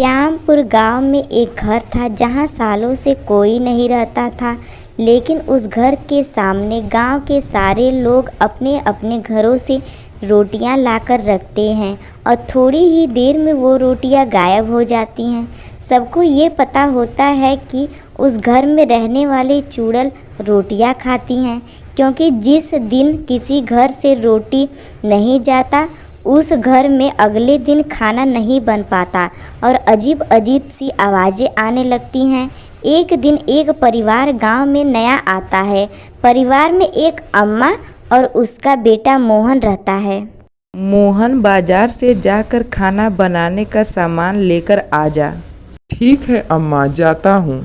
श्यामपुर गांव में एक घर था जहां सालों से कोई नहीं रहता था। लेकिन उस घर के सामने गांव के सारे लोग अपने अपने घरों से रोटियां लाकर रखते हैं और थोड़ी ही देर में वो रोटियां गायब हो जाती हैं। सबको ये पता होता है कि उस घर में रहने वाले चुड़ैल रोटियां खाती हैं, क्योंकि जिस दिन किसी घर से रोटी नहीं जाता उस घर में अगले दिन खाना नहीं बन पाता और अजीब अजीब सी आवाज़ें आने लगती हैं। एक दिन एक परिवार गांव में नया आता है। परिवार में एक अम्मा और उसका बेटा मोहन रहता है। मोहन, बाजार से जाकर खाना बनाने का सामान लेकर आ जा। ठीक है अम्मा, जाता हूँ।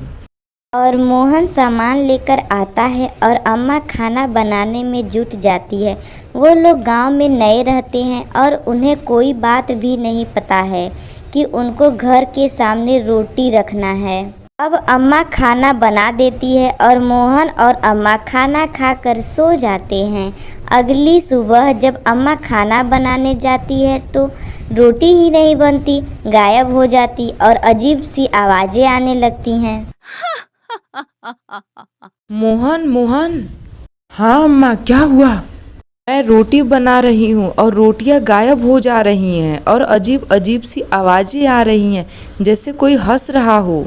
और मोहन सामान लेकर आता है और अम्मा खाना बनाने में जुट जाती है। वो लोग गांव में नए रहते हैं और उन्हें कोई बात भी नहीं पता है कि उनको घर के सामने रोटी रखना है। अब अम्मा खाना बना देती है और मोहन और अम्मा खाना खाकर सो जाते हैं। अगली सुबह जब अम्मा खाना बनाने जाती है तो रोटी ही नहीं बनती, गायब हो जाती और अजीब सी आवाज़ें आने लगती हैं। मोहन, मोहन। हाँ अम्मा, क्या हुआ? मैं रोटी बना रही हूँ और रोटियाँ गायब हो जा रही हैं और अजीब अजीब सी आवाज़ें आ रही हैं, जैसे कोई हंस रहा हो।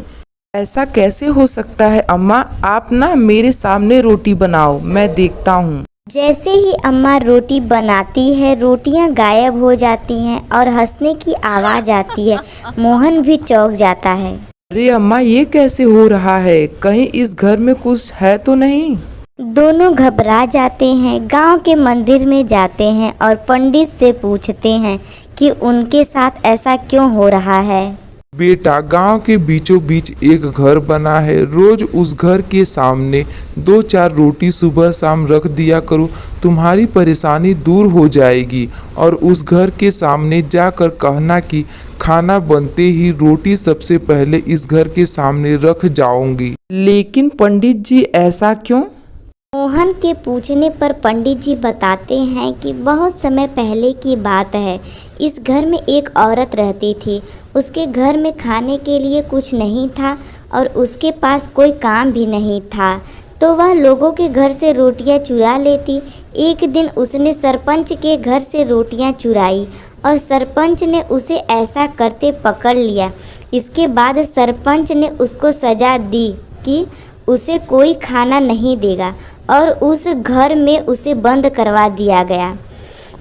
ऐसा कैसे हो सकता है अम्मा? आप ना मेरे सामने रोटी बनाओ, मैं देखता हूँ। जैसे ही अम्मा रोटी बनाती है रोटियां गायब हो जाती हैं और हंसने की आवाज़ आती है। मोहन भी चौंक जाता है। अरे अम्मा, ये कैसे हो रहा है? कहीं इस घर में कुछ है तो नहीं? दोनों घबरा जाते हैं, गांव के मंदिर में जाते हैं और पंडित से पूछते हैं कि उनके साथ ऐसा क्यों हो रहा है। बेटा, गांव के बीचों बीच एक घर बना है। रोज उस घर के सामने 2-4 रोटी सुबह शाम रख दिया करो, तुम्हारी परेशानी दूर हो जाएगी। और उस घर के सामने जाकर कहना कि खाना बनते ही रोटी सबसे पहले इस घर के सामने रख जाऊंगी। लेकिन पंडित जी, ऐसा क्यों? मोहन के पूछने पर पंडित जी बताते हैं कि बहुत समय पहले की बात है। इस घर में एक औरत रहती थी। उसके घर में खाने के लिए कुछ नहीं था और उसके पास कोई काम भी नहीं था, तो वह लोगों के घर से रोटियां चुरा लेती। एक दिन उसने सरपंच के घर से रोटियां चुराई और सरपंच ने उसे ऐसा करते पकड़ लिया। इसके बाद सरपंच ने उसको सज़ा दी कि उसे कोई खाना नहीं देगा और उस घर में उसे बंद करवा दिया गया।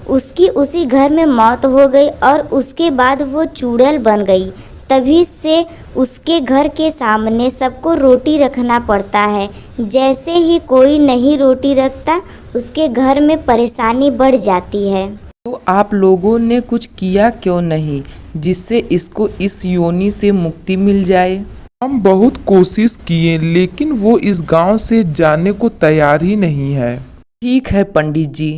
उसकी उसी घर में मौत हो गई और उसके बाद वो चुड़ैल बन गई। तभी से उसके घर के सामने सबको रोटी रखना पड़ता है। जैसे ही कोई नहीं रोटी रखता उसके घर में परेशानी बढ़ जाती है। तो आप लोगों ने कुछ किया क्यों नहीं, जिससे इसको इस योनि से मुक्ति मिल जाए? हम बहुत कोशिश किए, लेकिन वो इस गांव से जाने को तैयार ही नहीं है। ठीक है पंडित जी।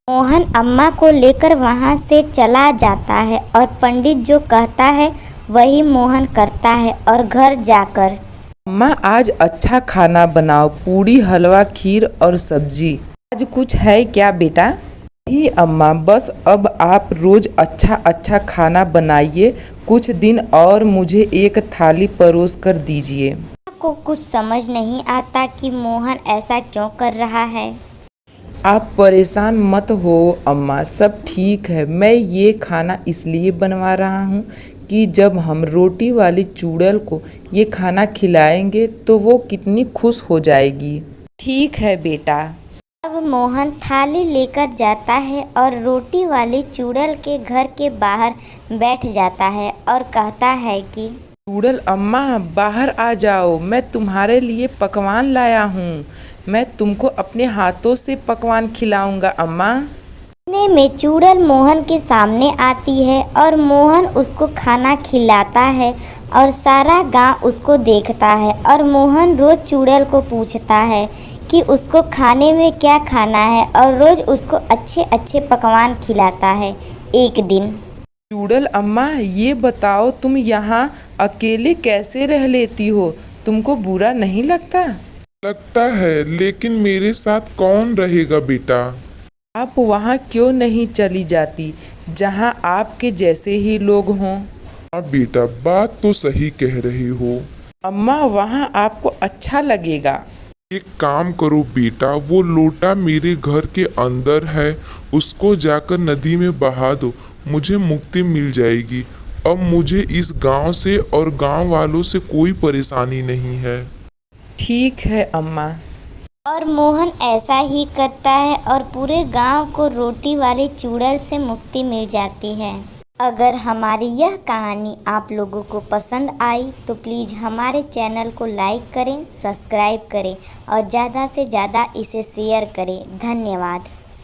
मोहन अम्मा को लेकर वहाँ से चला जाता है और पंडित जो कहता है वही मोहन करता है। और घर जाकर, अम्मा आज अच्छा खाना बनाओ, पूड़ी, हलवा, खीर और सब्जी। आज कुछ है क्या बेटा? नहीं अम्मा, बस अब आप रोज अच्छा अच्छा खाना बनाइए। कुछ दिन और मुझे एक थाली परोस कर दीजिए। को कुछ समझ नहीं आता कि मोहन ऐसा क्यों कर रहा है। आप परेशान मत हो अम्मा, सब ठीक है। मैं ये खाना इसलिए बनवा रहा हूँ कि जब हम रोटी वाली चुड़ैल को ये खाना खिलाएंगे तो वो कितनी खुश हो जाएगी। ठीक है बेटा। अब मोहन थाली लेकर जाता है और रोटी वाली चुड़ैल के घर के बाहर बैठ जाता है और कहता है कि चुड़ैल अम्मा, बाहर आ जाओ, मैं तुम्हारे लिए पकवान लाया हूँ। मैं तुमको अपने हाथों से पकवान खिलाऊंगा अम्मा। इतने में चुड़ैल मोहन के सामने आती है और मोहन उसको खाना खिलाता है और सारा गांव उसको देखता है। और मोहन रोज चुड़ैल को पूछता है कि उसको खाने में क्या खाना है और रोज उसको अच्छे अच्छे पकवान खिलाता है। एक दिन, चुड़ैल अम्मा, ये बताओ तुम यहाँ अकेले कैसे रह लेती हो? तुमको बुरा नहीं लगता? लगता है, लेकिन मेरे साथ कौन रहेगा बेटा? आप वहाँ क्यों नहीं चली जाती जहाँ आपके जैसे ही लोग हों? हाँ बेटा, बात तो सही कह रहे हो। अम्मा वहाँ आपको अच्छा लगेगा। एक काम करो बेटा, वो लोटा मेरे घर के अंदर है, उसको जाकर नदी में बहा दो, मुझे मुक्ति मिल जाएगी। अब मुझे इस गांव से और गांव वालों से कोई परेशानी नहीं है। ठीक है अम्मा। और मोहन ऐसा ही करता है और पूरे गांव को रोटी वाले चुड़ैल से मुक्ति मिल जाती है। अगर हमारी यह कहानी आप लोगों को पसंद आई तो प्लीज़ हमारे चैनल को लाइक करें, सब्सक्राइब करें और ज़्यादा से ज़्यादा इसे शेयर करें। धन्यवाद।